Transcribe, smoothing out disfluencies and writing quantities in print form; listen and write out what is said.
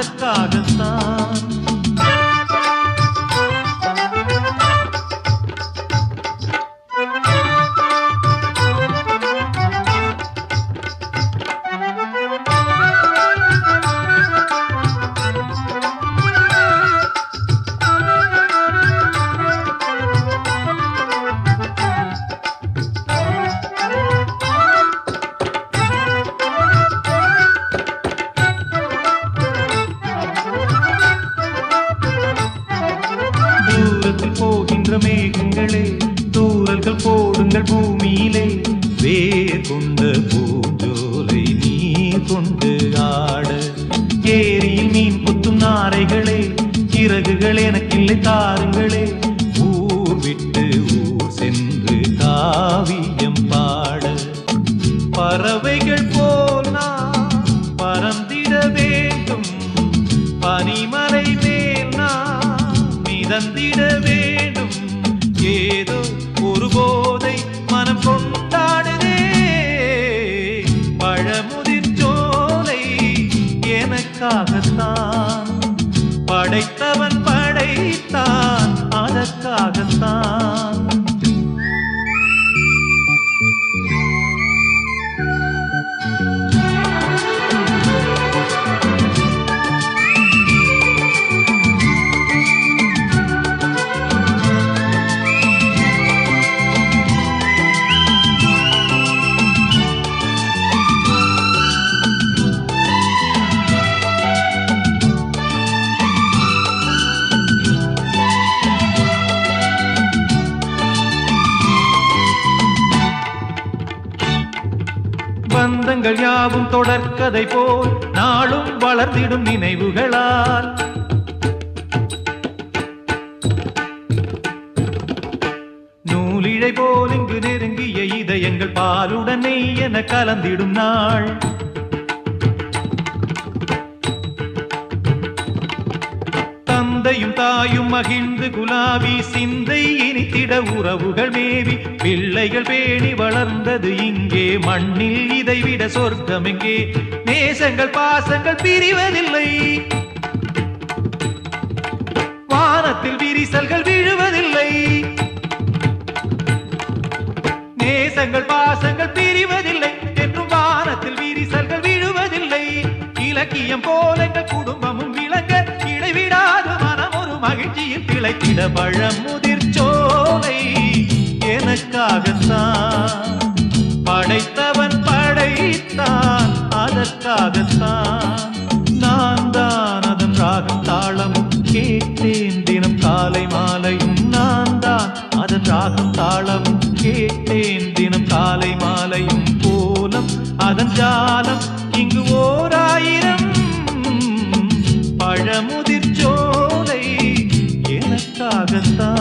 அதற்காகத்தான். போகின்ற மேகங்களே தூரல்கள் போடுங்கள் பூமியிலே, வேர் கொண்ட பூஞ்சோலை நீர் கொண்டு ஆட. ஏரியில் மீன் கொத்தும் நாரைகளே இறகுகள் எனக்கில்லை தாருங்களே, ஊர் விட்டு ஊர் சென்று காவியம் பாட. பறவைகள் போல் நான் பறந்திட வேண்டும், பனிமலை மேல் நான் மிதந்திட வேண்டும். ஏதோ ஒரு போதை மனம் கொண்டாடுதே, பழமுதிர் சோலை எனக்காகத்தான். படைத்தவன் படைத்தான் அதற்காகத்தான். பந்தங்கள் யாவும் தொடர்கதை போல் நாளும் வளர்ந்திடும் நினைவுகளால். நூலிழை போல் இங்கு நெருங்கிய இதயங்கள் பாலுடன் நெய் என கலந்திடும் நாள். தந்தையும் தாயும் மகிழ்ந்து குலாவி சிந்தை இனித்திட உறவுகள் மேவி, பிள்ளைகள் பேணி வளர்ந்தது இங்கே மண்ணில், இதைவிட சொர்க்கம் எங்கே? நேசங்கள் பாசங்கள் பிரிவதில்லை, வானத்தில் விரிசல்கள் விழுவதில்லை. நேசங்கள் பாசங்கள் பிரிவதில்லை என்றும் வானத்தில் விரிசல்கள் விழுவதில்லை. இலக்கியம் போல எங்கள் குடும்பமும் விளங்க, இடைவிடாது மனம் ஒரு மகிழ்ச்சியில் திளைத்திட. பழமுதிர் சோலை எனக்காகத்தான், படைத்தவன் படைத்தான் அதற்காகத்தான். நான் தான் அதன் ராகம் தாளமும் கேட்டேன் தினம் காலை மாலையும். நான் தான் அதன் ராகம் தாளமும் கேட்டேன் தினம் காலை மாலையும். கோலம் அதன் ஜாலம் இங்கு ஓர் ஆயிரம். பழமுதிர் சோலை எனக்காகத்தான்.